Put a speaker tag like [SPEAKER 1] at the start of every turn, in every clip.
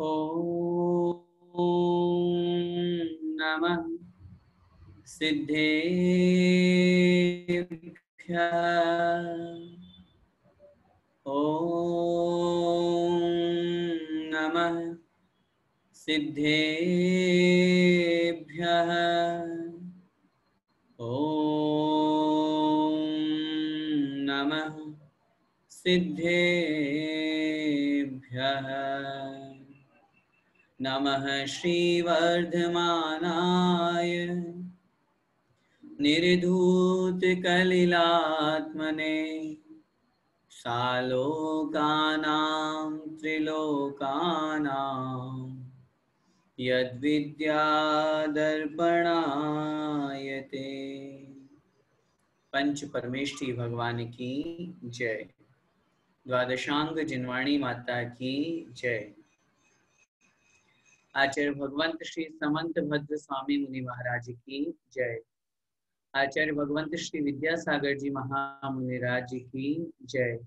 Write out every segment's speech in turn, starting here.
[SPEAKER 1] ॐ नमः सिद्धेभ्यः। ॐ नमः सिद्धेभ्यः। ॐ नमः सिद्धेभ्यः। नमः श्रीवर्धमानाय निर्धूतकलिलात्मने सालोकानां त्रिलोकानां यद्विद्यादर्पणायते। पंच परमेष्ठी भगवान की जय। द्वादशांग जिनवाणी माता की जय। आचार्य भगवंत श्री समंत भद्र स्वामी मुनि महाराज की जय। आचार्य भगवंत श्री विद्यासागर जी महामुनिराज की जय।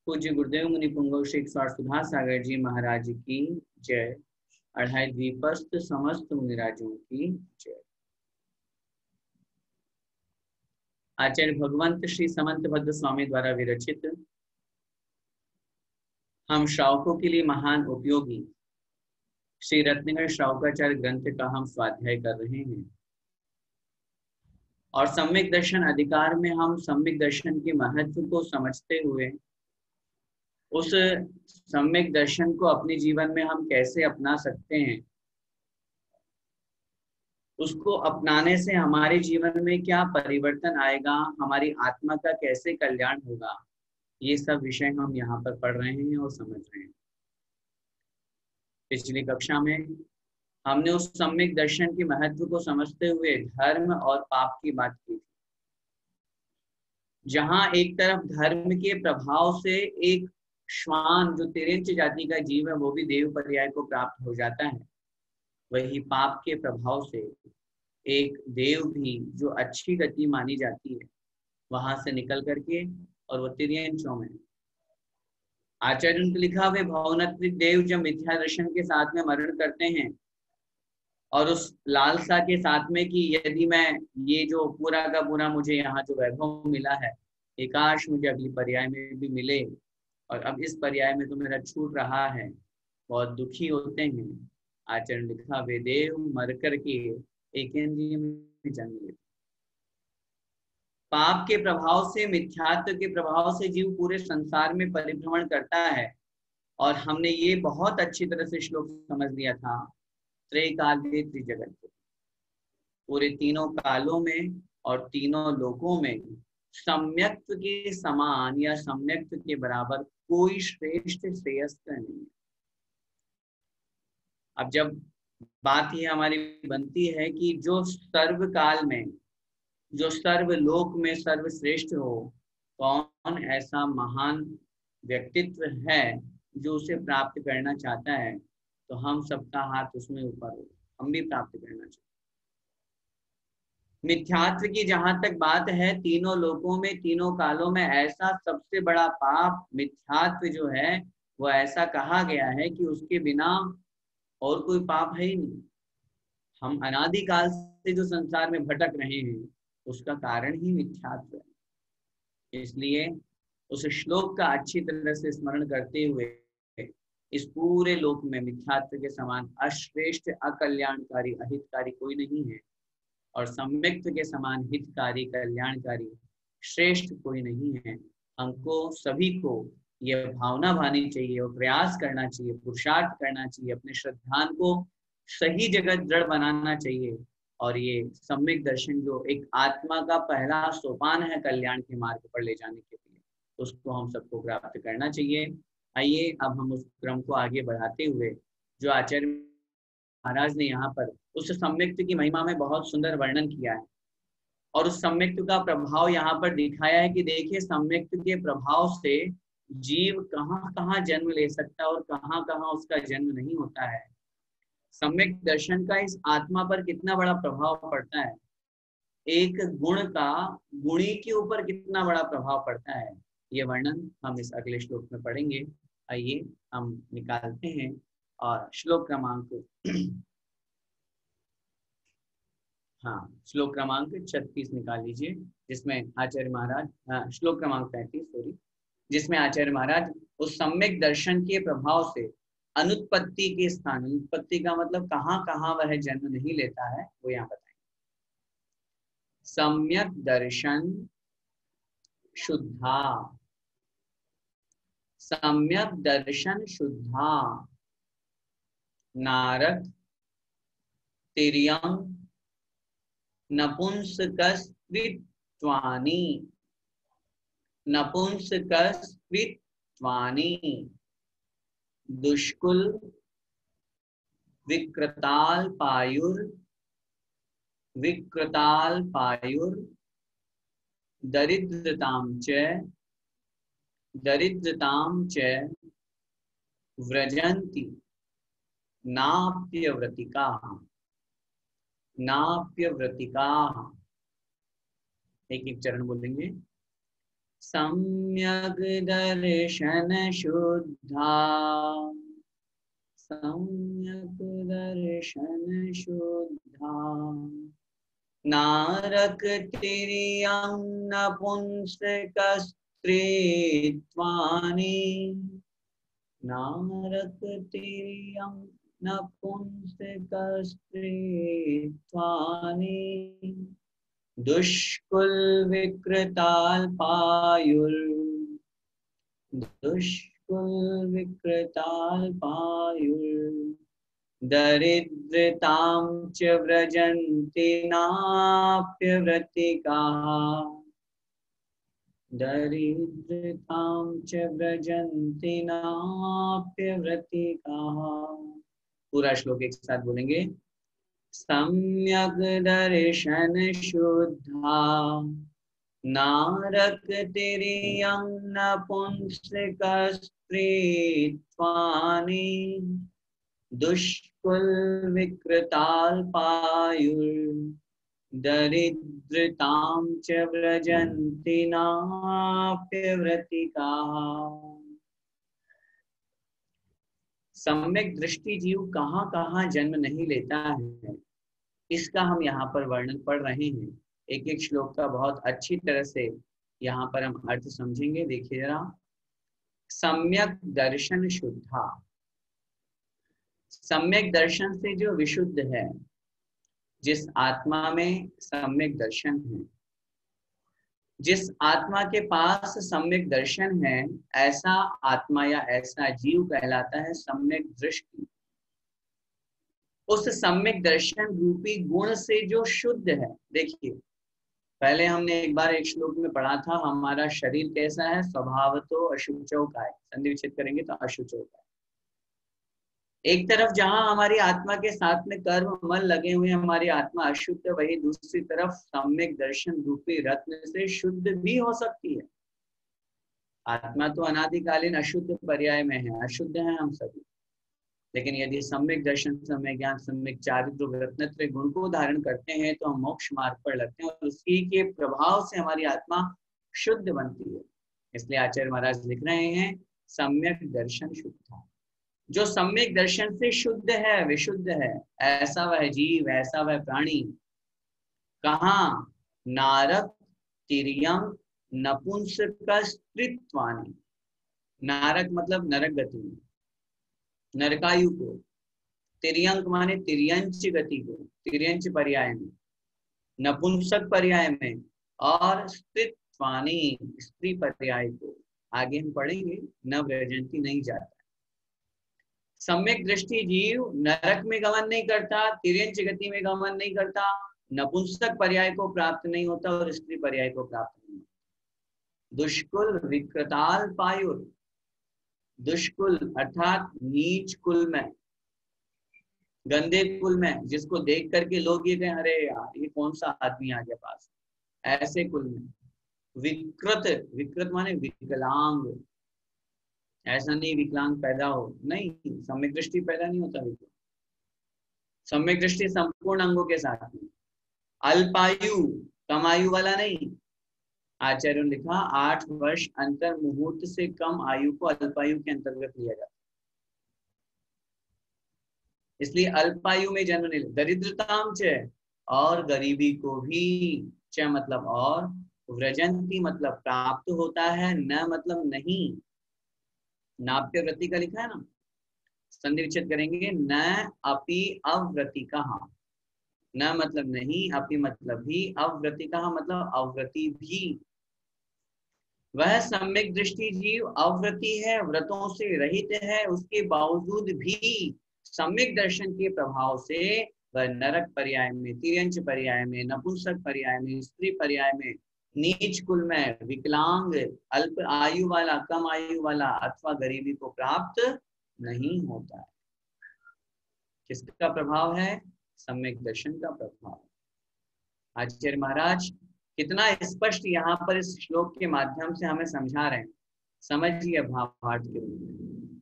[SPEAKER 1] पूज्य गुरुदेव मुनि पुंगव श्री सुधा सागर जी महाराज की जय। अढ़ाई द्वीपस्थ समस्त मुनिराजों की जय। आचार्य भगवंत श्री समंत भद्र स्वामी द्वारा विरचित हम श्रावकों के लिए महान उपयोगी श्री रत्नगर श्रावकाचार्य ग्रंथ का हम स्वाध्याय कर रहे हैं और सम्यक दर्शन अधिकार में हम सम्यक दर्शन के महत्व को समझते हुए उस सम्यक दर्शन को अपने जीवन में हम कैसे अपना सकते हैं, उसको अपनाने से हमारे जीवन में क्या परिवर्तन आएगा, हमारी आत्मा का कैसे कल्याण होगा, ये सब विषय हम यहाँ पर पढ़ रहे हैं और समझ रहे हैं। पिछली कक्षा में हमने उस सम्यक दर्शन के महत्व को समझते हुए धर्म और पाप की बात की थी, जहां एक तरफ धर्म के प्रभाव से एक श्वान जो तिर्यंच जाति का जीव है वो भी देव पर्याय को प्राप्त हो जाता है, वही पाप के प्रभाव से एक देव भी जो अच्छी गति मानी जाती है वहां से निकल करके और वो तिर्यंचों में आचार्य ने लिखा वे भवनत्रिक देव जब मिथ्या दर्शन के साथ में मरण करते हैं और उस लालसा के साथ में कि यदि मैं ये जो पूरा का पूरा मुझे यहाँ जो वैभव मिला है काश मुझे अगली पर्याय में भी मिले, और अब इस पर्याय में तो मेरा छूट रहा है, बहुत दुखी होते हैं। आचार्य ने लिखा वे देव मर करके एकेंद्रिय में जन्म लेते। पाप के प्रभाव से, मिथ्यात्व के प्रभाव से जीव पूरे संसार में परिभ्रमण करता है, और हमने ये बहुत अच्छी तरह से श्लोक समझ लिया था, त्रैकाले त्रिजगत, पूरे तीनों कालों में और तीनों लोकों में सम्यक्त्व के समान या सम्यक्त्व के बराबर कोई श्रेष्ठ श्रेयस्कर नहीं है। अब जब बात ये हमारी बनती है कि जो सर्व काल में, जो सर्वलोक में सर्वश्रेष्ठ हो, कौन ऐसा महान व्यक्तित्व है जो उसे प्राप्त करना चाहता है, तो हम सबका हाथ उसमें ऊपर हो, हम भी प्राप्त करना चाहते। मिथ्यात्व की जहां तक बात है, तीनों लोकों में तीनों कालों में ऐसा सबसे बड़ा पाप मिथ्यात्व जो है वो ऐसा कहा गया है कि उसके बिना और कोई पाप है ही नहीं। हम अनादिकाल से जो संसार में भटक रहे हैं उसका कारण ही मिथ्यात्व है। इसलिए उस श्लोक का अच्छी तरह से स्मरण करते हुए इस पूरे लोक में मिथ्यात्व के समान अश्रेष्ठ, अकल्याणकारी, अहितकारी कोई नहीं है, और सम्यक्त्व के समान हितकारी, कल्याणकारी, श्रेष्ठ कोई नहीं है। हमको सभी को यह भावना भानी चाहिए और प्रयास करना चाहिए, पुरुषार्थ करना चाहिए, अपने श्रद्धान को सही जगह दृढ़ बनाना चाहिए, और ये सम्यक दर्शन जो एक आत्मा का पहला सोपान है कल्याण के मार्ग पर ले जाने के लिए, उसको हम सबको प्राप्त करना चाहिए। आइए अब हम उस क्रम को आगे बढ़ाते हुए जो आचार्य महाराज ने यहाँ पर उस सम्यक्त्व की महिमा में बहुत सुंदर वर्णन किया है, और उस सम्यक्त्व का प्रभाव यहाँ पर दिखाया है कि देखिए सम्यक्त्व के प्रभाव से जीव कहाँ कहाँ जन्म ले सकता है और कहाँ कहाँ उसका जन्म नहीं होता है। सम्यक दर्शन का इस आत्मा पर कितना बड़ा प्रभाव पड़ता है, एक गुण का गुणी के ऊपर कितना बड़ा प्रभाव पड़ता है, ये वर्णन हम इस अगले श्लोक में पढ़ेंगे। आइए हम निकालते हैं और श्लोक क्रमांक हाँ, श्लोक क्रमांक 36 निकाल लीजिए, जिसमें आचार्य महाराज श्लोक क्रमांक 35 सॉरी, जिसमें आचार्य महाराज उस सम्यक दर्शन के प्रभाव से अनुत्पत्ति के स्थान, अनुत्पत्ति का मतलब कहाँ कहाँ वह जन्म नहीं लेता है वो यहाँ बताएंगे। सम्यक दर्शन शुद्धा, सम्यक दर्शन शुद्धा नारक तिर्यं नपुंसकस्त्वित्वानि, नपुंसकस्त्वित्वानि दुष्कुल विकृताल्पायुर्, विकृताल्पायुर् दरिद्रतां च व्रजन्ति नाप्यव्रतिकाः, नाप्यव्रतिकाः। एक एक चरण बोलेंगे। सम्यक दर्शन शुद्धा, सम्यक दर्शन शुद्धा नारक तिर्यं नपुंसकस्त्रित्वानि, नारक तिर्यं नपुंसकस्त्रित्वानि दुष्कुल विकृताल्पायुर्, दुष्कुल विकृताल्पायुर् दरिद्रतां च व्रजन्ति नाप्यव्रतिकाः, दरिद्रतां च व्रजन्ति नाप्यव्रतिकाः। पूरा श्लोक एक साथ बोलेंगे। सम्यक दर्शन शुद्धा नारक तिर्यं नपुंसकस्त्रित्वानि दुष्कुल विकृताल्पायुर् दरिद्रतां च व्रजन्ति नाप्यव्रतिकाः। सम्यक दृष्टि जीव कहाँ कहाँ जन्म नहीं लेता है, इसका हम यहाँ पर वर्णन पढ़ रहे हैं। एक एक श्लोक का बहुत अच्छी तरह से यहाँ पर हम अर्थ समझेंगे। देखिए जरा, सम्यक दर्शन शुद्धा, सम्यक दर्शन से जो विशुद्ध है, जिस आत्मा में सम्यक दर्शन है, जिस आत्मा के पास सम्यक दर्शन है, ऐसा आत्मा या ऐसा जीव कहलाता है सम्यक दृष्टि। उस सम्यक दर्शन रूपी गुण से जो शुद्ध है। देखिए, पहले हमने एक बार एक श्लोक में पढ़ा था, हमारा शरीर कैसा है, स्वभावतो अशुचौ काय, संधि विच्छेद करेंगे तो अशुचौ काय। एक तरफ जहां हमारी आत्मा के साथ में कर्म मन लगे हुए, हमारी आत्मा अशुद्ध, वही दूसरी तरफ सम्यक दर्शन रूपी रत्न से शुद्ध भी हो सकती है। आत्मा तो अनादिकालीन अशुद्ध पर्याय में है, अशुद्ध है हम सभी, लेकिन यदि सम्यक दर्शन, सम्यक ज्ञान, सम्यक चारित्र रत्नत्रय गुण को धारण करते हैं तो हम मोक्ष मार्ग पर लगते हैं और उसी के प्रभाव से हमारी आत्मा शुद्ध बनती है। इसलिए आचार्य महाराज लिख रहे हैं सम्यक दर्शन शुद्ध। जो सम्यक दर्शन से शुद्ध है, विशुद्ध है, ऐसा वह जीव, ऐसा वह प्राणी कहाँ, नारक तिर्यं नपुंसकस्त्रित्वानि, नारक मतलब नरक गति में, नरकायु को, तिर्यंक माने तिर्यंच गति को, तिर्यंच पर्याय में, नपुंसक पर्याय में, और स्त्रित्वानि स्त्री पर्याय को। आगे हम पढ़ेंगे, न व्रजंती नहीं जाता। सम्यक दृष्टि जीव नरक में गमन नहीं करता, तिर्यंच गति में गमन नहीं करता, नपुंसक पर्याय को प्राप्त नहीं होता और स्त्री पर्याय को प्राप्त नहीं होता। दुष्कुल विकृताल्पायुर, दुष्कुल अर्थात नीच कुल में, गंदे कुल में, जिसको देख करके लोग ये कहें अरे यार ये कौन सा आदमी आ गया पास, ऐसे कुल में। विकृत, विकृत माने विकलांग, ऐसा नहीं विकलांग पैदा हो, नहीं, सम्यक दृष्टि पैदा नहीं होता विकलांग, सम्यक दृष्टि संपूर्ण अंगों के साथ में। अल्पायु, कम आयु वाला नहीं। आचार्यों ने लिखा 8 वर्ष अंतर मुहूर्त से कम आयु को अल्पायु के अंतर्गत लिया जाता है। इसलिए अल्पायु में जन्म नहीं। दरिद्रताम च, और गरीबी को भी, च मतलब और, व्रजंती मतलब प्राप्त होता है, न मतलब नहीं। नाप्य व्रति का लिखा है ना, संधि विच्छेद करेंगे, न अपि अव्रति कहा। न मतलब नहीं, अपि मतलब भी, अव्रति कहा मतलब अव्रति भी। वह सम्यक दृष्टि जीव अव्रति है, व्रतों से रहित है, उसके बावजूद भी सम्यक दर्शन के प्रभाव से वह नरक पर्याय में, तिर्यंच पर्याय में, नपुंसक पर्याय में, स्त्री पर्याय में, नीच कुल में, विकलांग, अल्प आयु वाला, कम आयु वाला अथवा गरीबी को प्राप्त नहीं होता है। किसका प्रभाव है? सम्यक दर्शन का प्रभाव। आचार्य महाराज कितना स्पष्ट यहाँ पर इस श्लोक के माध्यम से हमें समझा रहे हैं। समझिए भावार्थ के रूप में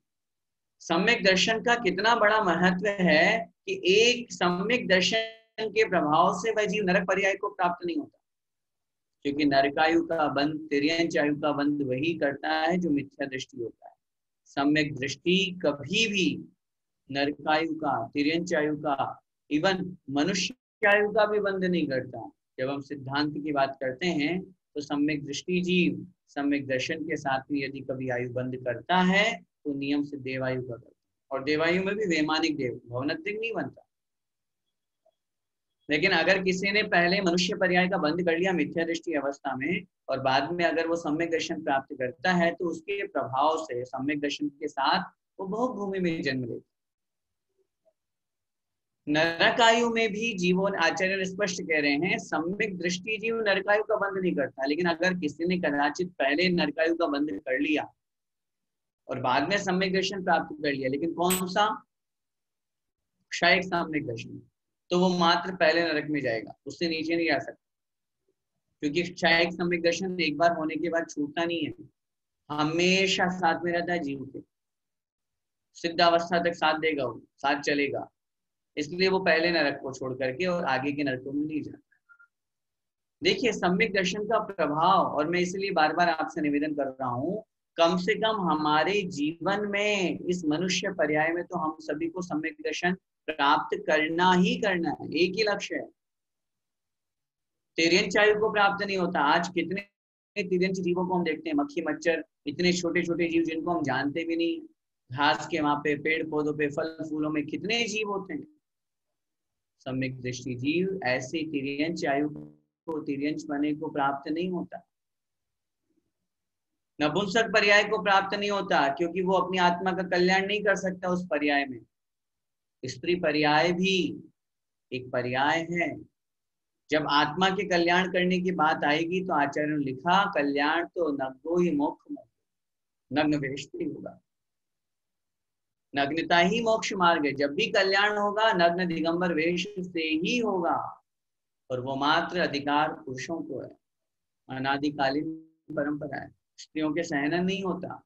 [SPEAKER 1] सम्यक दर्शन का कितना बड़ा महत्व है कि एक सम्यक दर्शन के प्रभाव से वह जीव नरक पर्याय को प्राप्त नहीं होता, क्योंकि नरकायु का बंध, तिर्यंच आयु का बंध वही करता है जो मिथ्या दृष्टि होता है। सम्यक दृष्टि कभी भी नरकायु का, तिर्यंच आयु का, इवन मनुष्य आयु का भी बंध नहीं करता। जब हम सिद्धांत की बात करते हैं तो सम्यक दृष्टि जीव सम्यक दर्शन के साथ में यदि कभी आयु बंध करता है तो नियम से देवायु का करता है, और देवायु में भी वैमानिक देव, भवनत्रिक नहीं बनता। लेकिन अगर किसी ने पहले मनुष्य पर्याय का बंध कर लिया मिथ्या दृष्टि अवस्था में, और बाद में अगर वो सम्यक दर्शन प्राप्त करता है तो उसके प्रभाव से सम्यक दर्शन के साथ वो बहुत भूमि में जन्म लेता। नरकायु में भी जीवों, आचार्य स्पष्ट कह रहे हैं, सम्यक दृष्टि जीव नरकायु का बंध नहीं करता। लेकिन अगर किसी ने कदाचित पहले नरकायु का बंध कर लिया और बाद में सम्यक दर्शन प्राप्त कर लिया, लेकिन कौन सा? क्षयिक सम्यक दर्शन, तो वो मात्र पहले नरक में जाएगा, उससे नीचे नहीं जा सकता, क्योंकि क्षयिक सम्यक दर्शन एक बार होने के बाद छूटता नहीं है, हमेशा साथ में रहता है जीव के, सिद्धावस्था तक साथ देगा, वो साथ चलेगा। इसलिए वो पहले नरक को छोड़ करके और आगे के नरकों में नहीं जाता। देखिए सम्यक दर्शन का प्रभाव, और मैं इसलिए बार बार आपसे निवेदन कर रहा हूँ, कम से कम हमारे जीवन में इस मनुष्य पर्याय में तो हम सभी को सम्यक दर्शन प्राप्त करना ही करना है, एक ही लक्ष्य है। तिर्यंच आयु को प्राप्त नहीं होता। आज कितने तिर्यंच जीवों को हम देखते हैं, मक्खी मच्छर, इतने छोटे छोटे जीव जिनको हम जानते भी नहीं, घास के वहां पे, पेड़ पौधों पे, फल फूलों में कितने जीव होते हैं। सम्यक दृष्टि जीव ऐसे तिर्यंच आयु को, तिर्यंच बने को प्राप्त नहीं होता। नपुंसक पर्याय को प्राप्त नहीं होता, क्योंकि वो अपनी आत्मा का कल्याण नहीं कर सकता उस पर्याय में। स्त्री पर्याय भी एक पर्याय है। जब आत्मा के कल्याण करने की बात आएगी तो आचार्य ने लिखा, कल्याण तो नग्नो ही मोक्ष, नग्न वेश ही होगा, नग्नता ही मोक्ष मार्ग है। जब भी कल्याण होगा नग्न दिगंबर वेश से ही होगा, और वो मात्र अधिकार पुरुषों को है, अनादिकालीन परंपरा है। स्त्रियों के सहनन नहीं होता,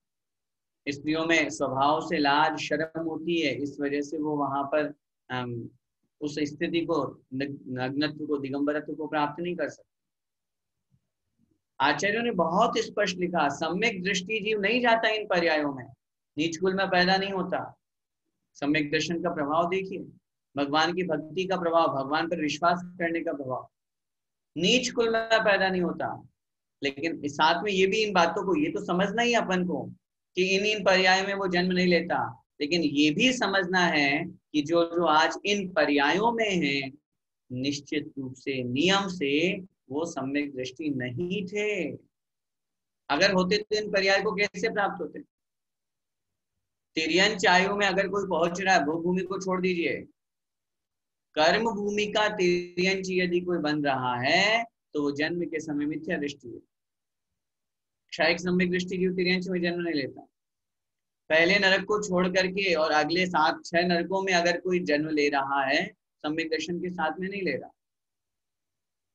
[SPEAKER 1] स्त्रियों में स्वभाव से लाज शर्म होती है, इस वजह से वो वहां पर उस स्थिति को, नग्नत्व को, दिगंबरत्व को प्राप्त नहीं कर सकते। आचार्यों ने बहुत स्पष्ट लिखा, सम्यक दृष्टि जीव नहीं जाता इन पर्यायों में, नीच कुल में पैदा नहीं होता। सम्यक दर्शन का प्रभाव देखिए, भगवान की भक्ति का प्रभाव, भगवान पर विश्वास करने का प्रभाव, नीच कुल में पैदा नहीं होता। लेकिन साथ में ये भी, इन बातों को ये तो समझना ही अपन को कि इन पर्याय में वो जन्म नहीं लेता, लेकिन ये भी समझना है कि जो जो आज इन पर्यायों में है, निश्चित रूप से नियम से वो सम्यक दृष्टि नहीं थे। अगर होते तो इन पर्याय को कैसे प्राप्त होते? तिर्यंच आयु में अगर कोई पहुंच रहा है, भूमि को छोड़ दीजिए, कर्म भूमि का तिर्यंच यदि कोई बन रहा है तो वो जन्म के समय मिथ्या दृष्टि है। क्षयिक सम्यक दृष्टि जीव तिर्यंच में जन्म नहीं लेता। पहले नरक को छोड़ करके और अगले 7-6 नरकों में अगर कोई जन्म ले रहा है, सम्यक दर्शन के साथ में नहीं ले रहा।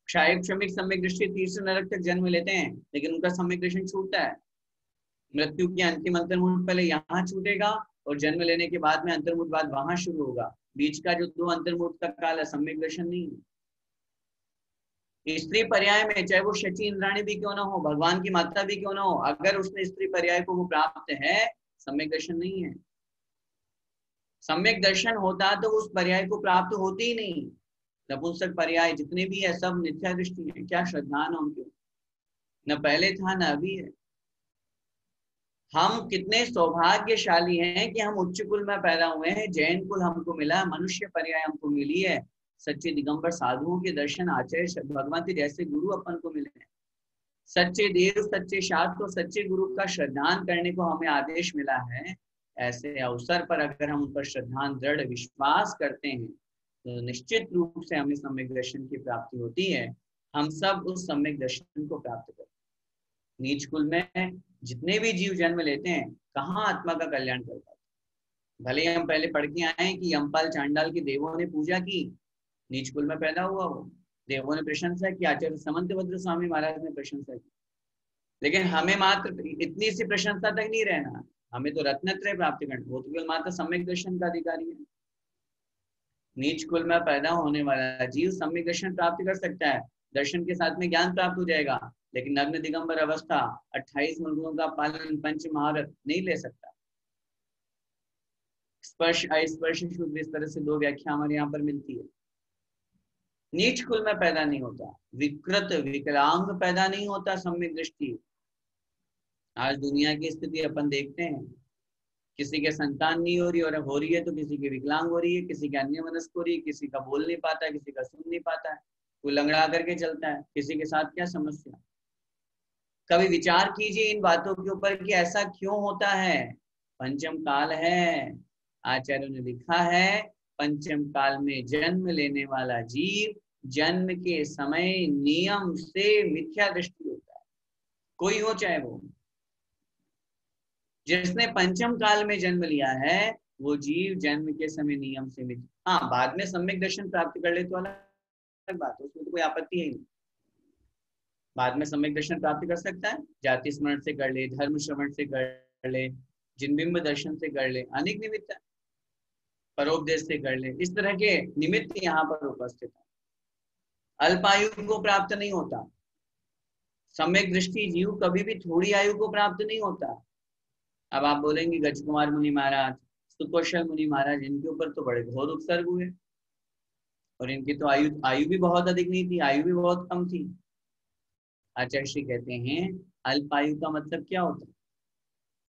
[SPEAKER 1] क्षयिक श्रमिक सम्यक दृष्टि तीसरे नरक तक जन्म लेते हैं, लेकिन उनका सम्यक दर्शन छूटता है। मृत्यु की अंतिम अंतर्मुठ पहले यहाँ छूटेगा और जन्म लेने के बाद में अंतर्मुठ बाद वहां शुरू होगा। बीच का जो 2 अंतर्मुठ का काल है, सम्यक दर्शन नहीं है। स्त्री पर्याय में चाहे वो शची इंद्राणी भी क्यों ना हो, भगवान की माता भी क्यों ना हो, अगर उसने स्त्री पर्याय को वो प्राप्त है, सम्यक दर्शन नहीं है। सम्यक दर्शन होता तो उस पर्याय को प्राप्त होते ही नहीं। नपुंसक पर्याय जितने भी है सब मिथ्या दृष्टि है। क्या श्रद्धा न उनके, न पहले था न अभी है। हम कितने सौभाग्यशाली हैं कि हम उच्च कुल में पैदा हुए हैं, जैन कुल हमको मिला, मनुष्य पर्याय हमको मिली है, सच्चे दिगंबर साधुओं के दर्शन आचार्य भगवान के जैसे गुरु अपन को मिले हैं, सच्चे देव सच्चे शास्त्र और सच्चे गुरु का श्रद्धान करने को हमें आदेश मिला है। ऐसे अवसर पर अगर हम उन पर श्रद्धान दृढ़ विश्वास करते हैं तो निश्चित रूप से हमें सम्यक दर्शन की प्राप्ति होती है। हम सब उस सम्यक दर्शन को प्राप्त करते हैं। नीच कुल में जितने भी जीव जन्म लेते हैं, कहाँ आत्मा का कल्याण कर पाते। भले हम पहले पढ़ के आए कि यमपाल चांडाल के देवों ने पूजा की, नीच कुल में पैदा हुआ वो, देवों ने प्रशंसा की, आचार्य समंतभद्र स्वामी महाराज ने प्रशंसा की, लेकिन हमें मात्र इतनी सी प्रशंसा तक नहीं रहना, हमें तो रत्नत्रय प्राप्त करना। वो तो केवल मात्र सम्यक दर्शन का अधिकारी है। नीच कुल में पैदा होने वाला जीव सम्यक दर्शन प्राप्त कर सकता है, दर्शन के साथ में ज्ञान प्राप्त हो जाएगा, लेकिन नग्न दिगंबर अवस्था 28 मुलकों का पालन पंच महारत नहीं ले सकता। स्पर्श अस्पर्श शुद्ध, इस तरह से दो व्याख्या हमारे यहाँ पर मिलती है। नीच कुल में पैदा नहीं होता, विकृत विकलांग पैदा नहीं होता सम्यक दृष्टि। आज दुनिया की स्थिति अपन देखते हैं, किसी के संतान नहीं हो रही और हो रही है तो किसी की विकलांग हो रही है, किसी के अन्य मनस्क हो रही है, किसी का बोल नहीं पाता है, किसी का सुन नहीं पाता है, कोई लंगड़ा करके चलता है, किसी के साथ क्या समस्या। कभी विचार कीजिए इन बातों के ऊपर कि ऐसा क्यों होता है। पंचम काल है, आचार्यों ने लिखा है, पंचम काल में जन्म लेने वाला जीव जन्म के समय नियम से मिथ्या दृष्टि होता है, कोई हो चाहे वो। जिसने पंचम काल में जन्म लिया है वो जीव जन्म के समय नियम से मिथ्या, हाँ बाद में सम्यक दर्शन प्राप्त कर ले तो अलग बात है, उसमें तो कोई आपत्ति है नहीं। बाद में सम्यक दर्शन प्राप्त कर सकता है, जाति स्मरण से कर ले, धर्म श्रवण से कर ले, जिनबिंब दर्शन से कर ले, अनेक निमित्त है, परोपदेश से कर ले, इस तरह के निमित्त यहाँ पर उपस्थित है। अल्पायु को प्राप्त नहीं होता, सम्यक दृष्टि जीव कभी भी थोड़ी आयु को प्राप्त नहीं होता। अब आप बोलेंगे गजकुमार मुनि महाराज, सुकौशल मुनि महाराज, इनके ऊपर तो बड़े घोर उपसर्ग हुए और इनकी तो आयु भी बहुत अधिक नहीं थी, आयु भी बहुत कम थी। आचार्य श्री कहते हैं अल्पायु का मतलब क्या होता है।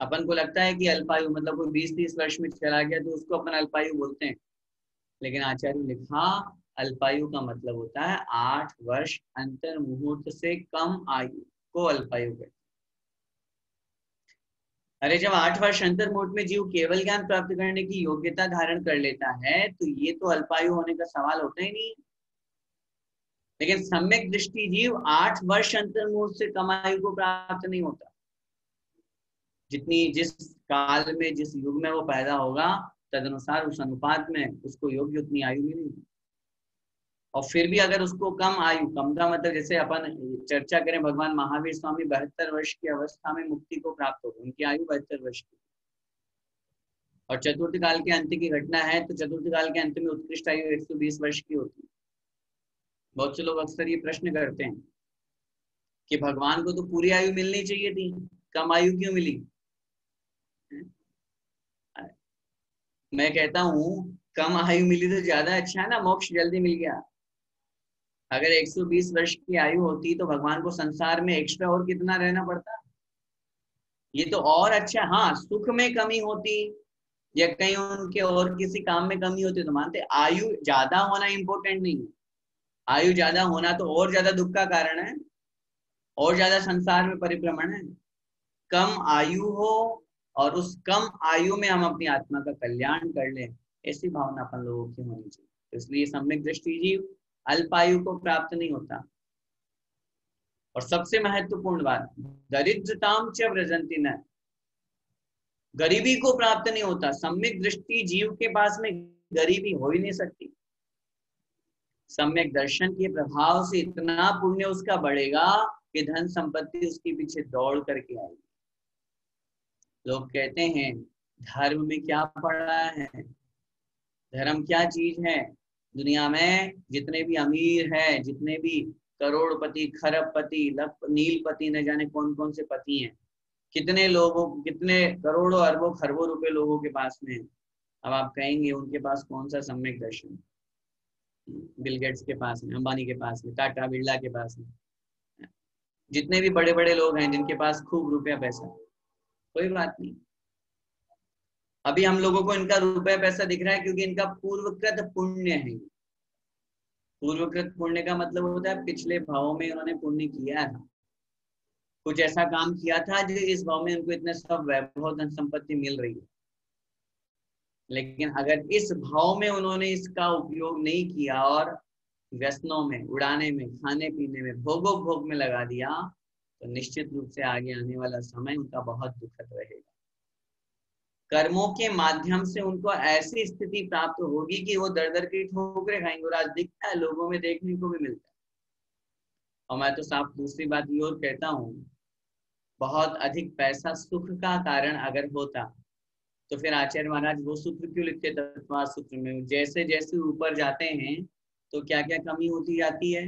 [SPEAKER 1] अपन को लगता है कि अल्पायु मतलब कोई 20-30 वर्ष में चला गया तो उसको अपन अल्पायु बोलते हैं, लेकिन आचार्य ने लिखा अल्पायु का मतलब होता है 8 वर्ष अंतर मुहूर्त से कम आयु को अल्पायु कहते हैं। अरे जब 8 वर्ष अंतर मुहूर्त में जीव केवल ज्ञान प्राप्त करने की योग्यता धारण कर लेता है तो ये तो अल्पायु होने का सवाल होता ही नहीं। लेकिन सम्यक दृष्टि जीव 8 वर्ष अंतर मुहूर्त से कम आयु को प्राप्त नहीं होता। जिस काल में जिस युग में वो पैदा होगा तदनुसार उस अनुपात में उसको योग्य उतनी आयु मिलेगी। और फिर भी अगर उसको कम आयु, कम का मतलब जैसे अपन चर्चा करें भगवान महावीर स्वामी 72 वर्ष की अवस्था में मुक्ति को प्राप्त हो, उनकी आयु 72 वर्ष की। और चतुर्थ काल के अंत की घटना है तो चतुर्थ काल के अंत में उत्कृष्ट आयु 120 वर्ष की होती है। बहुत से लोग अक्सर ये प्रश्न करते हैं कि भगवान को तो पूरी आयु मिलनी चाहिए थी, कम आयु क्यों मिली। मैं कहता हूँ कम आयु मिली तो ज्यादा अच्छा है ना, मोक्ष जल्दी मिल गया। अगर 120 वर्ष की आयु होती तो भगवान को संसार में एक्स्ट्रा और कितना रहना पड़ता, ये तो और अच्छा। हाँ सुख में कमी होती या कहीं उनके और किसी काम में कमी होती तो मानते, आयु ज्यादा होना इंपॉर्टेंट नहीं है। आयु ज्यादा होना तो और ज्यादा दुख का कारण है, और ज्यादा संसार में परिभ्रमण है। कम आयु हो और उस कम आयु में हम अपनी आत्मा का कल्याण कर लें, ऐसी भावना अपन लोगों की होनी चाहिए। इसलिए सम्यक दृष्टि जीव अल्पायु को प्राप्त नहीं होता। और सबसे महत्वपूर्ण बात, दरिद्रताम च व्रजन्ति न, गरीबी को प्राप्त नहीं होता। सम्यक दृष्टि जीव के पास में गरीबी हो ही नहीं सकती। सम्यक दर्शन के प्रभाव से इतना पुण्य उसका बढ़ेगा कि धन संपत्ति उसके पीछे दौड़ करके आएगी। लोग कहते हैं धर्म में क्या पड़ा है, धर्म क्या चीज है। दुनिया में जितने भी अमीर हैं, जितने भी करोड़पति, खरबपति, नीलपति, न जाने कौन कौन से पति हैं, कितने लोगों, कितने करोड़ों अरबों खरबों रुपए लोगों के पास में, अब आप कहेंगे उनके पास कौन सा सम्यक दर्शन, बिल गेट्स के पास में, अंबानी के पास में, टाटा बिरला के पास में, जितने भी बड़े बड़े लोग हैं जिनके पास खूब रुपया पैसा, कोई बात नहीं। अभी हम लोगों को इनका रुपया पैसा दिख रहा है क्योंकि इनका पूर्वकृत पुण्य है। पूर्वकृत पुण्य का मतलब होता है पिछले भावों में उन्होंने पुण्य किया था, कुछ ऐसा काम किया था जो इस भाव में उनको इतने सब वैभव धन संपत्ति मिल रही है। लेकिन अगर इस भाव में उन्होंने इसका उपयोग नहीं किया और व्यसनों में, उड़ाने में, खाने पीने में, भोग में लगा दिया, तो निश्चित रूप से आगे आने वाला समय उनका बहुत दुखद रहेगा। कर्मों के माध्यम से उनको ऐसी स्थिति प्राप्त होगी कि वो दर दर की ठोकरें खाएंगे। और आज दिखता है, लोगों में देखने को भी मिलता है। और मैं तो साफ दूसरी बात ये और कहता हूँ, बहुत अधिक पैसा सुख का कारण अगर होता तो फिर आचार्य महाराज वो सूत्र क्यों लिखते तत्वार्थ सूत्र में, जैसे जैसे ऊपर जाते हैं तो क्या क्या कमी होती जाती है।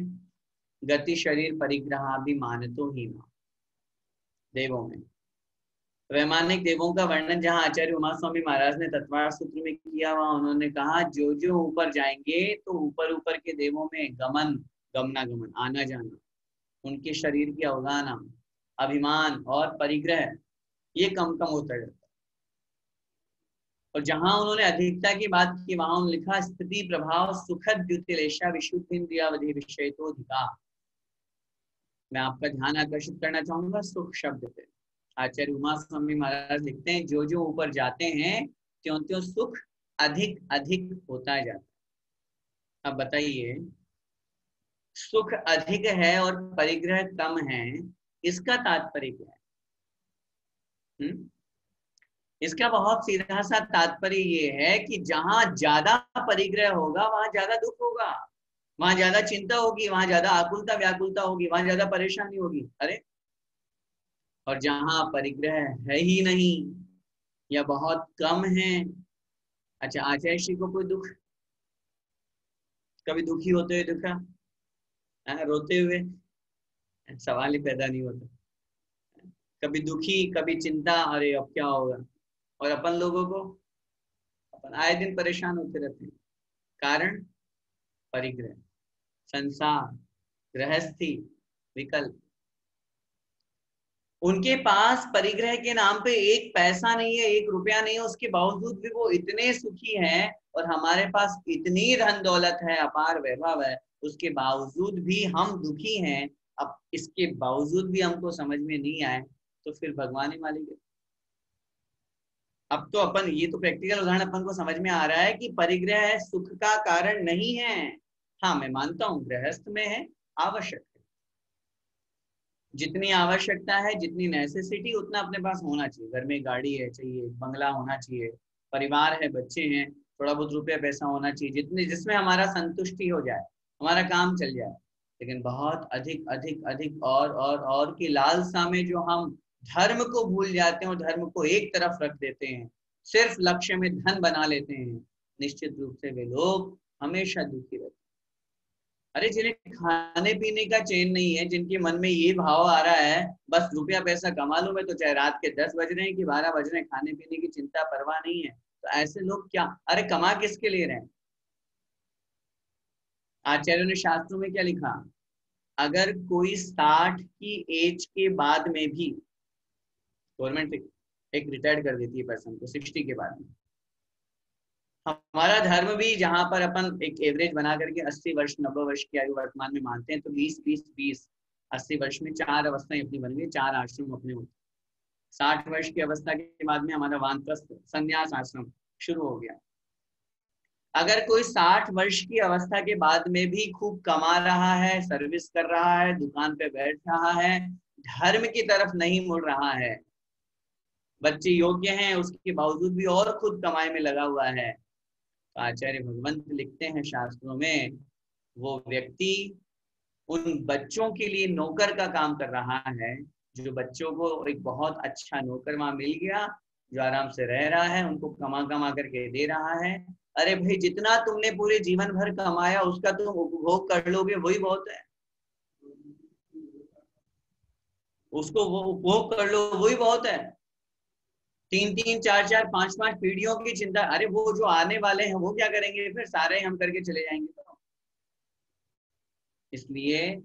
[SPEAKER 1] गति शरीर परिग्रहाभिमान तो ही ना देवों में, वैमानिक देवों का वर्णन जहाँ आचार्य उमा स्वामी महाराज ने तत्वार्थ सूत्र में किया, वहां उन्होंने कहा जो जो ऊपर जाएंगे तो ऊपर ऊपर के देवों में गमन, गमनागमन, आना जाना, उनके शरीर की अवगाना, अभिमान और परिग्रह ये कम कम होता जाता। और जहां उन्होंने अधिकता की बात की वहां उन्होंने लिखा स्थिति प्रभाव सुखद द्युतिलेशा विशुद्ध इंद्रियावधि विषयतोधिका। मैं आपका ध्यान आकर्षित करना चाहूंगा सुख शब्द पे। आचार्य उमा स्वामी महाराज लिखते हैं जो जो ऊपर जाते हैं त्यों त्यों सुख अधिक अधिक होता जाता है। अब बताइए, सुख अधिक है और परिग्रह कम है, इसका तात्पर्य क्या है? इसका बहुत सीधा सा तात्पर्य ये है कि जहां ज्यादा परिग्रह होगा वहां ज्यादा दुख होगा, वहां ज्यादा चिंता होगी, वहां ज्यादा आकुलता व्याकुलता होगी, वहां ज्यादा परेशानी होगी। अरे, और जहां परिग्रह है ही नहीं या बहुत कम है, अच्छा आचार्य श्री को कोई दुख, कभी दुखी होते हुए दुखा, रोते हुए, सवाल ही पैदा नहीं होता। कभी दुखी, कभी चिंता, अरे अब क्या होगा। और अपन लोगों को, अपन आए दिन परेशान होते रहते हैं। कारण परिग्रह, संसार, गृहस्थी, विकल्प। उनके पास परिग्रह के नाम पे एक पैसा नहीं है, एक रुपया नहीं है, उसके बावजूद भी वो इतने सुखी हैं। और हमारे पास इतनी धन दौलत है, अपार वैभव है, उसके बावजूद भी हम दुखी हैं। अब इसके बावजूद भी हमको समझ में नहीं आए तो फिर भगवान ही मालिक है। अब तो अपन, ये तो प्रैक्टिकल उदाहरण अपन को समझ में आ रहा है कि परिग्रह सुख का कारण नहीं है। हाँ, मैं मानता हूँ गृहस्थ में है, आवश्यक है, जितनी आवश्यकता है, जितनी नेसेसिटी, उतना अपने पास होना चाहिए। घर में गाड़ी है, चाहिए बंगला होना चाहिए, परिवार है, बच्चे हैं, थोड़ा बहुत रुपया पैसा होना चाहिए, जितने जिसमें हमारा संतुष्टि हो जाए, हमारा काम चल जाए। लेकिन बहुत अधिक अधिक अधिक और की लालसा में जो हम धर्म को भूल जाते हैं और धर्म को एक तरफ रख देते हैं, सिर्फ लक्ष्य में धन बना लेते हैं, निश्चित रूप से वे लोग हमेशा दुखी रहते हैं। अरे जिन्हें खाने पीने का चैन नहीं है, जिनके मन में ये भाव आ रहा है बस रुपया पैसा कमा लूं मैं, तो चाहे रात के 10 बज रहे हैं कि 12 बज रहे हैं, खाने पीने की चिंता परवाह नहीं है, तो ऐसे लोग क्या, अरे कमा किसके लिए रहे हैं? आचार्यों ने शास्त्रों में क्या लिखा, अगर कोई 60 की एज के बाद में भी, गवर्नमेंट एक रिटायर्ड कर देती है पर्सन को 60 के बाद में, हमारा धर्म भी जहां पर अपन एक एवरेज बना करके 80 वर्ष 90 वर्ष की आयु वर्तमान में मानते हैं, तो 20 80 वर्ष में 4 अवस्थाएं अपनी बन गई, 4 आश्रम अपने होते। 60 वर्ष की अवस्था के बाद में हमारा वानप्रस्थ संन्यास आश्रम शुरू हो गया। अगर कोई 60 वर्ष की अवस्था के बाद में भी खूब कमा रहा है, सर्विस कर रहा है, दुकान पे बैठ रहा है, धर्म की तरफ नहीं मुड़ रहा है, बच्चे योग्य हैं उसके बावजूद भी और खुद कमाई में लगा हुआ है, तो आचार्य भगवंत लिखते हैं शास्त्रों में, वो व्यक्ति उन बच्चों के लिए नौकर का काम कर रहा है, जो बच्चों को एक बहुत अच्छा नौकर वहां मिल गया, जो आराम से रह रहा है, उनको कमा कमा करके दे रहा है। अरे भाई, जितना तुमने पूरे जीवन भर कमाया उसका तुम उपभोग कर लोगे, वही बहुत है, उसको वो उपभोग कर लो, वही बहुत है। तीन तीन चार चार पांच पांच पीढ़ियों की चिंता, अरे वो जो आने वाले हैं वो क्या करेंगे, फिर सारे हम करके चले जाएंगे। तो इसलिए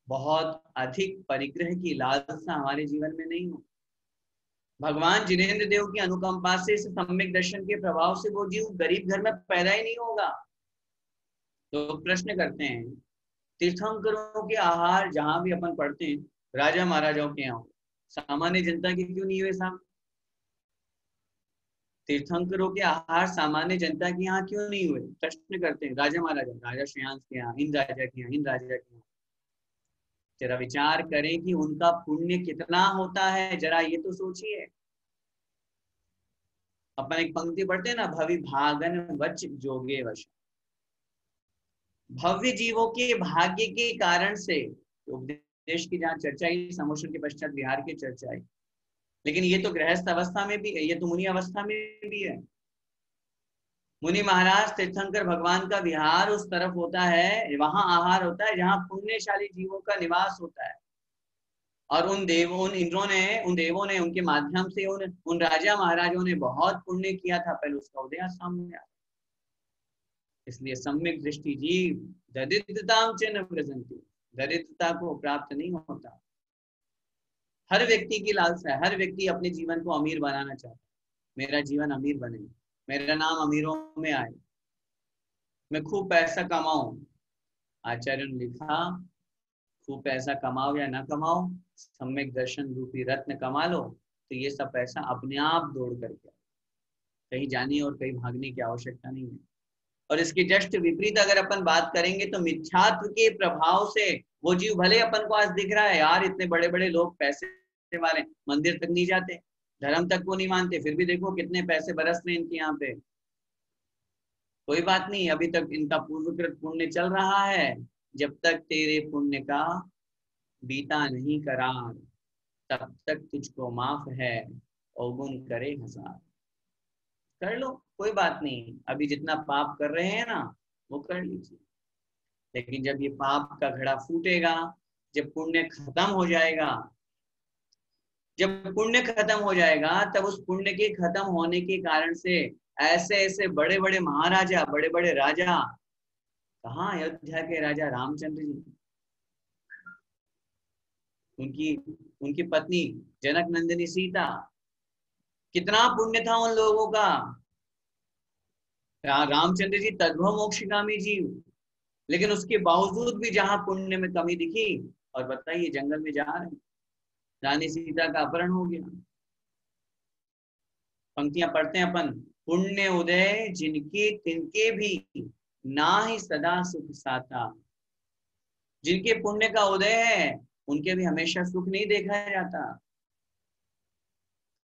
[SPEAKER 1] बहुत अधिक परिग्रह की लालसा हमारे जीवन में नहीं हो। भगवान जिनेंद्र देव की अनुकंपा से, इस सम्यक दर्शन के प्रभाव से वो जीव गरीब घर में पैदा ही नहीं होगा। तो प्रश्न करते हैं, तीर्थंकरों के आहार जहां भी अपन पढ़ते हैं राजा महाराजाओं के यहाँ, सामान्य जनता के क्यों नहीं हुए साहब? तीर्थंकरों के आहार सामान्य जनता के यहाँ क्यों नहीं हुए? प्रश्न करते हैं राजा महाराजा, राजा श्रेयांश के यहाँ, हिंद राजा के यहाँ, हिंद राजा के यहाँ। जरा विचार करें कि उनका पुण्य कितना होता है, जरा ये तो सोचिए। अपन एक पंक्ति पढ़ते हैं ना, भवि भागन वच जोगे वश। भव्य जीवों के भाग्य के कारण से उपदेश की जहाँ चर्चा ही, समुद्र के पश्चात बिहार की चर्चा है, लेकिन ये तो गृहस्थ अवस्था में भी है, ये तो मुनि अवस्था में भी है। मुनि महाराज तीर्थंकर भगवान का विहार उस तरफ होता है, वहां आहार होता है जहां पुण्यशाली जीवों का निवास होता है। और उन देवों ने उनके माध्यम से उन राजा महाराजों ने बहुत पुण्य किया था, पहले उसका उदय सामने आया। इसलिए सम्यक दृष्टि जीव दरिद्रताम च न व्रजन्ति, दरिद्रता को प्राप्त नहीं होता। हर व्यक्ति की लालसा है, हर व्यक्ति अपने जीवन को अमीर बनाना चाहता है। मेरा जीवन अमीर बने, मेरा नाम अमीरों में आए, मैं खूब पैसा कमाऊं। आचार्य ने लिखा, खूब पैसा कमाओ या ना कमाओ, सम्यक दर्शन रूपी रत्न कमा लो, तो ये सब पैसा अपने आप दौड़ करके, कहीं जाने और कहीं भागने की आवश्यकता नहीं है। और इसके जस्ट विपरीत अगर अपन बात करेंगे तो मिथ्यात्व के प्रभाव से वो जीव, भले अपन को आज दिख रहा है यार इतने बड़े बड़े लोग पैसे वाले, मंदिर तक नहीं जाते, धर्म तक को नहीं मानते, फिर भी देखो कितने पैसे बरस रहे इनके यहाँ पे। कोई बात नहीं, अभी तक इनका पूर्वकृत पुण्य चल रहा है, जब तक तेरे पुण्य का बीता नहीं करार, तब तक तुझको माफ है, अवगुण करे हजार। कर लो, कोई बात नहीं, अभी जितना पाप कर रहे हैं ना वो कर लीजिए, लेकिन जब ये पाप का घड़ा फूटेगा, जब पुण्य खत्म हो जाएगा, जब पुण्य खत्म हो जाएगा, तब उस पुण्य के खत्म होने के कारण से ऐसे ऐसे बड़े बड़े महाराजा, बड़े बड़े राजा, कहाँ अयोध्या के राजा रामचंद्र जी, उनकी उनकी पत्नी जनक नंदिनी सीता, कितना पुण्य था उन लोगों का। रामचंद्र जी तद्भव मोक्षगामी जीव, लेकिन उसके बावजूद भी जहां पुण्य में कमी दिखी, और बताइए जंगल में जा रहे हैं, रानी सीता का अपहरण हो गया। पंक्तियां पढ़ते हैं अपन, पुण्य उदय जिनके तिनके भी ना ही सदा सुख साता। जिनके पुण्य का उदय है उनके भी हमेशा सुख नहीं देखा जाता,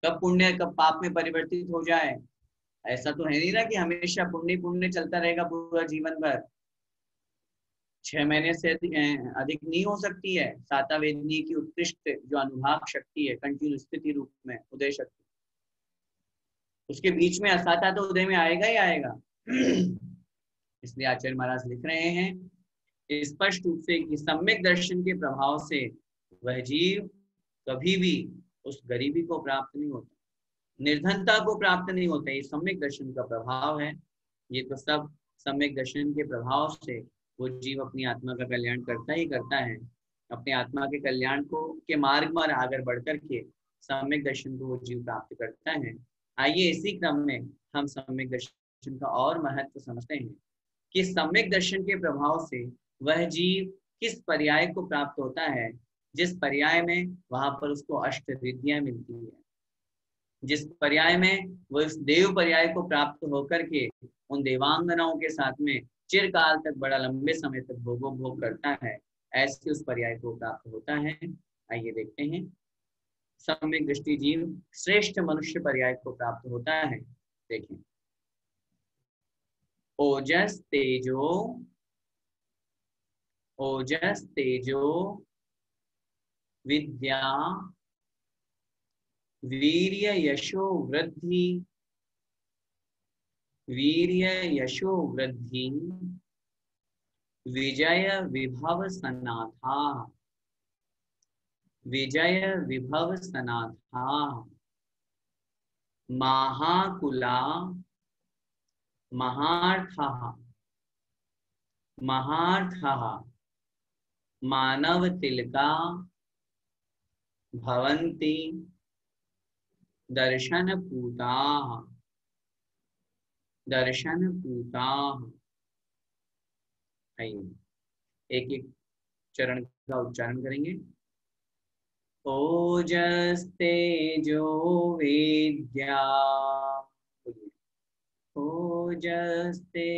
[SPEAKER 1] कब पुण्य कब पाप में परिवर्तित हो जाए। ऐसा तो है नहीं ना कि हमेशा पुण्य पुण्य चलता रहेगा पूरा जीवन भर। 6 महीने से अधिक नहीं हो सकती है साता वेदनी की उत्कृष्ट जो अनुभाग शक्ति है, कंटिन्यू स्थिति रूप में उदय शक्ति, उसके बीच में असाता तो उदय में आएगा ही आएगा। इसलिए आचार्य महाराज लिख रहे हैं स्पष्ट रूप से कि सम्यक दर्शन के प्रभाव से वह जीव कभी भी उस गरीबी को प्राप्त नहीं होता, निर्धनता को प्राप्त नहीं होता। ये सम्यक दर्शन का प्रभाव है। ये तो सब सम्यक दर्शन के प्रभाव से वो जीव अपनी आत्मा का कल्याण करता ही करता है। अपने आत्मा के कल्याण को के मार्ग पर आगे बढ़ करके सम्यक दर्शन को वो जीव प्राप्त करता है। आइए इसी क्रम में हम सम्यक दर्शन का और महत्व समझते हैं कि सम्यक दर्शन के प्रभाव से वह जीव किस पर्याय को प्राप्त होता है, जिस पर्याय में वहां पर उसको अष्ट विद्या मिलती है, जिस पर्याय में वो इस देव पर्याय को प्राप्त होकर के उन देवांगनाओं के साथ में चिरकाल तक, बड़ा लंबे समय तक भोग करता है, ऐसे उस पर्याय को प्राप्त होता है। आइए देखते हैं, सम्यक दृष्टि जीव श्रेष्ठ मनुष्य पर्याय को प्राप्त होता है। देखें, ओजस तेजो विद्या वीर्य यशो वृद्धि विजय विभव सनाथा महाकुला महार्थः महार्थः मानवतिलका भवन्ति दर्शनपूताः दर्शनपूताः। आइए एक एक चरण का उच्चारण करेंगे। ओजस्तेजो विद्या, ओजस्तेजो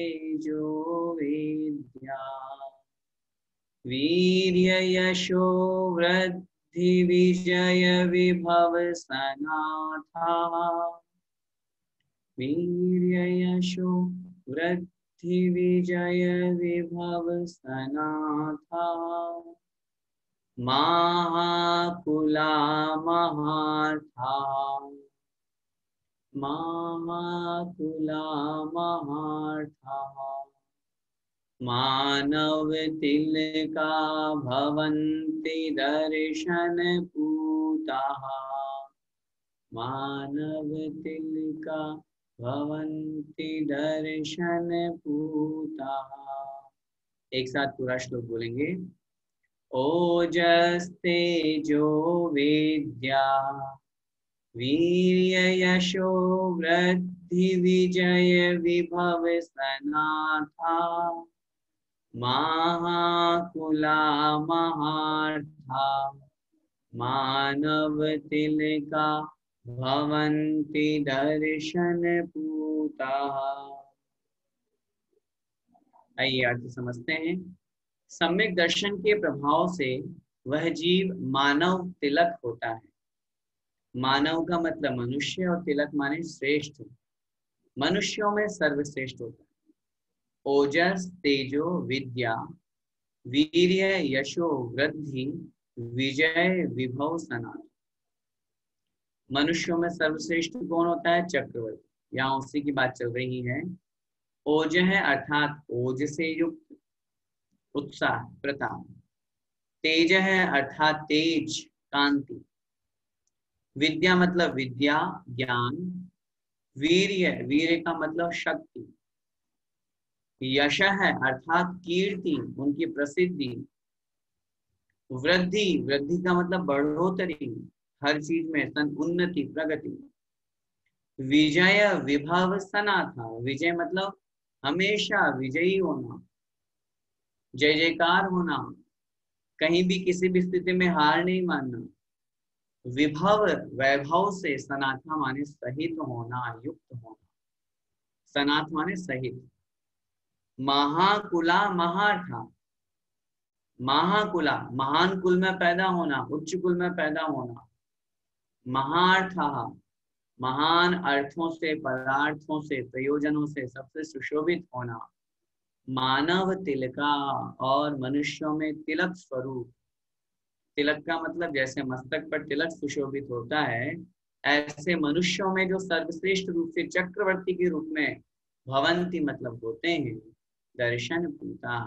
[SPEAKER 1] विद्या, वीर्य यशो वृद्धि विजय विभव सनाथा, वीर्य यशो वृद्धि विजय विभव सनाथा, महाकुला महार्था, महाकुला महार्था, मानव तिलका भवन्ति दर्शन पूताः, मानव तिलका भवन्ति दर्शन पूताः। एक साथ पूरा श्लोक बोलेंगे। ओजस्तेजो विद्या, वीर्य यशो वृद्धि विजय विभव सनाथा, महाकुला महार्था, मानव तिलका भवन्ति दर्शन पूताः। आइए अर्थ समझते हैं। सम्यक दर्शन के प्रभाव से वह जीव मानव तिलक होता है। मानव का मतलब मनुष्य और तिलक माने श्रेष्ठ, मनुष्यों में सर्वश्रेष्ठ होता है। ओजस तेजो विद्या, वीर्य यशो वृद्धि विजय विभव सनातन। मनुष्यों में सर्वश्रेष्ठ कौन होता है? चक्रवर्ती। यहाँ उसी की बात चल रही है। ओज है अर्थात ओज से युक्त, उत्साह प्रताप। तेज है अर्थात तेज कांति। विद्या मतलब विद्या ज्ञान। वीर्य, वीर्य का मतलब शक्ति। यश है अर्थात कीर्ति, उनकी प्रसिद्धि। वृद्धि, वृद्धि का मतलब बढ़ोतरी, हर चीज में उन्नति प्रगति। विजय विभव सनाथा, विजय मतलब हमेशा विजयी होना, जय जयकार होना, कहीं भी किसी भी स्थिति में हार नहीं मानना। विभव वैभव से, सनाथा माने सहित होना, युक्त होना। सनाथ माने सहित। महाकुला महार्था, महाकुला महान कुल में पैदा होना, उच्च कुल में पैदा होना। महार्था, महान अर्थों से, पदार्थों से, प्रयोजनों से सबसे सुशोभित होना। मानव तिलका, और मनुष्यों में तिलक स्वरूप। तिलक का मतलब जैसे मस्तक पर तिलक सुशोभित होता है, ऐसे मनुष्यों में जो सर्वश्रेष्ठ रूप से चक्रवर्ती के रूप में भवंती मतलब होते हैं। दर्शन पूता,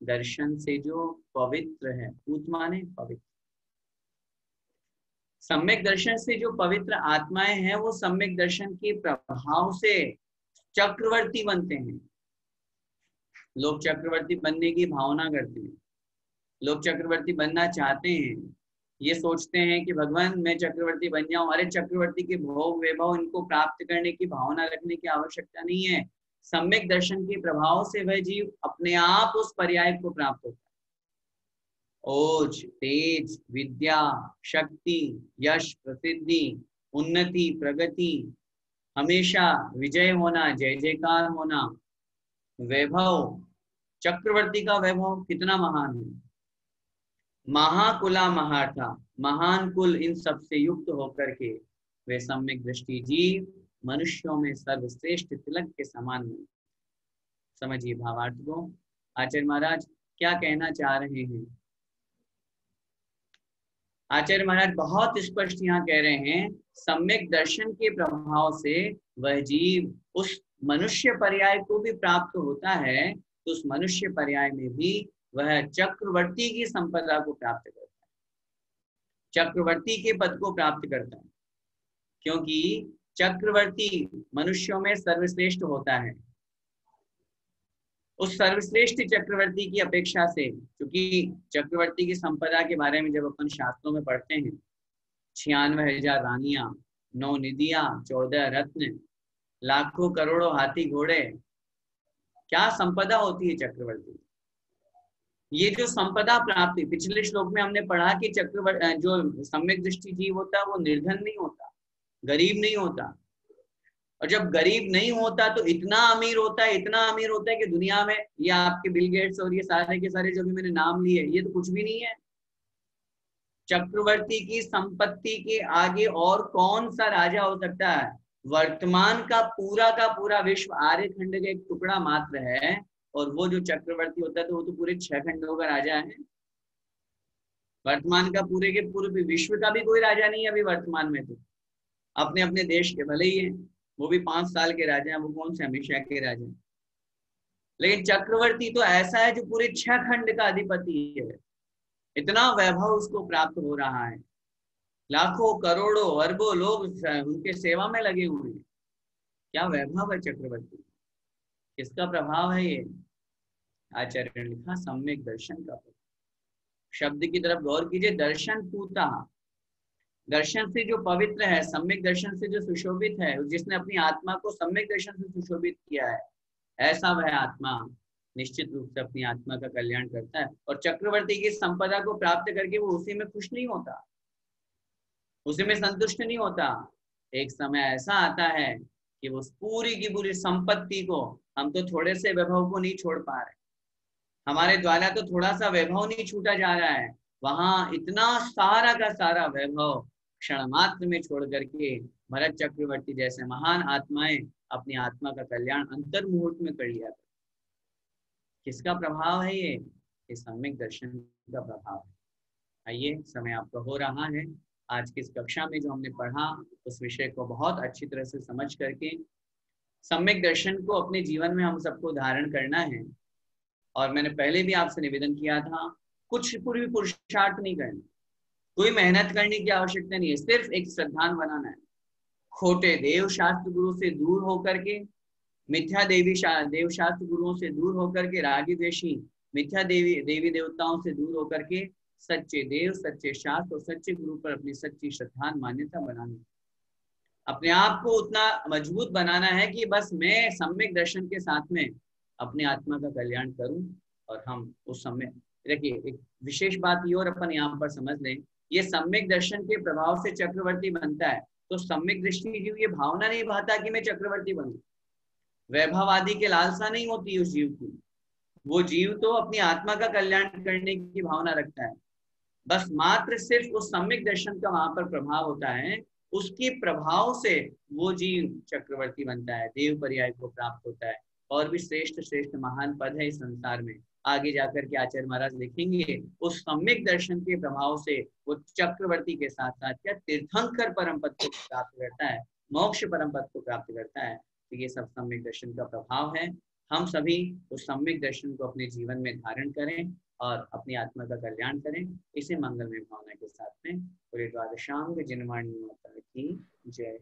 [SPEAKER 1] दर्शन से जो पवित्र है। पूत माने पवित्र। सम्यक दर्शन से जो पवित्र आत्माएं हैं वो सम्यक दर्शन के प्रभाव से चक्रवर्ती बनते हैं। लोग चक्रवर्ती बनने की भावना करते हैं, लोग चक्रवर्ती बनना चाहते हैं। ये सोचते हैं कि भगवान मैं चक्रवर्ती बन जाऊं। अरे चक्रवर्ती के भोग वैभव इनको प्राप्त करने की भावना रखने की आवश्यकता नहीं है। सम्यक दर्शन के प्रभाव से वह जीव अपने आप उस पर्याय को प्राप्त होता है। ओज तेज, विद्या, शक्ति, यश, प्रसिद्धि, उन्नति, प्रगति, हमेशा विजय होना, जय जयकार होना, वैभव। चक्रवर्ती का वैभव कितना महान है। महाकुला महार्था, महान कुल, इन सब से युक्त होकर के वे सम्यक दृष्टि जीव मनुष्यों में सर्वश्रेष्ठ तिलक के समान है। समझिए भावार्थ को। आचार्य महाराज क्या कहना चाह रहे हैं? आचार्य महाराज बहुत स्पष्ट यहाँ कह रहे हैं, सम्यक दर्शन के प्रभाव से वह जीव उस मनुष्य पर्याय को भी प्राप्त होता है, तो उस मनुष्य पर्याय में भी वह चक्रवर्ती की संपदा को प्राप्त करता है, चक्रवर्ती के पद को प्राप्त करता है। क्योंकि चक्रवर्ती मनुष्यों में सर्वश्रेष्ठ होता है। उस सर्वश्रेष्ठ चक्रवर्ती की अपेक्षा से, क्योंकि चक्रवर्ती की संपदा के बारे में जब अपन शास्त्रों में पढ़ते हैं, 96,000 रानियां, 9 निधियां, 14 रत्न, लाखों करोड़ों हाथी घोड़े, क्या संपदा होती है चक्रवर्ती। ये जो संपदा प्राप्ति, पिछले श्लोक में हमने पढ़ा कि चक्रवर्ती जो सम्यक दृष्टि जीव होता है वो निर्धन नहीं होता, गरीब नहीं होता, और जब गरीब नहीं होता तो इतना अमीर होता है, इतना अमीर होता है कि दुनिया में ये आपके बिल गेट्स और ये सारे के सारे जो भी मैंने नाम लिए ये तो कुछ भी नहीं है। चक्रवर्ती की संपत्ति के आगे और कौन सा राजा हो सकता है। वर्तमान का पूरा विश्व आर्यखंड का एक टुकड़ा मात्र है, और वो जो चक्रवर्ती होता है तो वो तो पूरे 6 खंडों का राजा है। वर्तमान का पूरे के पूरे विश्व का भी कोई राजा नहीं है अभी वर्तमान में, तो अपने अपने देश के भले ही है, वो भी 5 साल के राजा हैं, वो कौन से हमेशा के राजा हैं। लेकिन चक्रवर्ती तो ऐसा है जो पूरे 6 खंड का अधिपति है, इतना वैभव उसको प्राप्त हो रहा है, लाखों करोड़ों अरबों लोग उनके सेवा में लगे हुए हैं। क्या वैभव है चक्रवर्ती, किसका प्रभाव है ये। आचार्य ने लिखा सम्यक दर्शन का प्रभाव। शब्द की तरफ गौर कीजिए, दर्शन पूता, दर्शन से जो पवित्र है, सम्यक दर्शन से जो सुशोभित है, जिसने अपनी आत्मा को सम्यक दर्शन से सुशोभित किया है, ऐसा वह आत्मा निश्चित रूप से अपनी आत्मा का कल्याण करता है। और चक्रवर्ती की संपदा को प्राप्त करके वो उसी में खुश नहीं होता, उसी में संतुष्ट नहीं होता। एक समय ऐसा आता है कि वो पूरी की पूरी संपत्ति को, हम तो थोड़े से वैभव को नहीं छोड़ पा रहे, हमारे द्वारा तो थोड़ा सा वैभव नहीं छूटा जा रहा है, वहां इतना सारा का सारा वैभव क्षण मात्र में छोड़ करके भरत चक्रवर्ती जैसे महान आत्माएं अपनी आत्मा का कल्याण अंतर मुहूर्त में कर लिया। किसका प्रभाव है ये सम्यक दर्शन का प्रभाव है। आइए, समय आपका हो रहा है। आज की इस कक्षा में जो हमने पढ़ा उस विषय को बहुत अच्छी तरह से समझ करके सम्यक दर्शन को अपने जीवन में हम सबको धारण करना है। और मैंने पहले भी आपसे निवेदन किया था, कुछ पूर्वी पुरुषार्थ नहीं करना, कोई मेहनत करने की आवश्यकता नहीं है, सिर्फ एक श्रद्धान बनाना है। खोटे देव शास्त्र गुरु से दूर होकर के, मिथ्या देव शास्त्र गुरुओं से दूर होकर के, रागी द्वेषी मिथ्या देवी देवताओं से दूर होकर के सच्चे देव, सच्चे शास्त्र और सच्चे गुरु पर अपनी सच्ची श्रद्धान मान्यता बनानी। अपने आप को उतना मजबूत बनाना है कि बस मैं सम्यक दर्शन के साथ में अपने आत्मा का कल्याण करूं। और हम उस समय, देखिए एक विशेष बात ये और अपन यहाँ पर समझ लें, ये सम्यक दर्शन के प्रभाव से चक्रवर्ती बनता है। तो सम्यक दृष्टि जीव ये भावना नहीं भाता कि मैं चक्रवर्ती बनूं, वैभव आदि के लालसा नहीं होती उस जीव की। वो जीव तो अपनी आत्मा का कल्याण करने की भावना रखता है, बस मात्र सिर्फ उस सम्यक दर्शन का वहां पर प्रभाव होता है, उसके प्रभाव से वो जीव चक्रवर्ती बनता है, देव पर्याय को प्राप्त होता है, और भी श्रेष्ठ श्रेष्ठ महान पद है इस संसार में। आगे जाकर के आचार्य महाराज लिखेंगे, उस सम्यक दर्शन के प्रभाव से वो चक्रवर्ती के साथ साथ क्या तीर्थंकर परम पद को प्राप्त करता है, मोक्ष परम पद को प्राप्त करता है। तो ये सब सम्यक दर्शन का प्रभाव है। हम सभी उस सम्यक दर्शन को अपने जीवन में धारण करें और अपनी आत्मा का कल्याण करें। इसी मंगलमय भावना के साथ में पूरे द्वादशांग जिनवाणी माता की जय।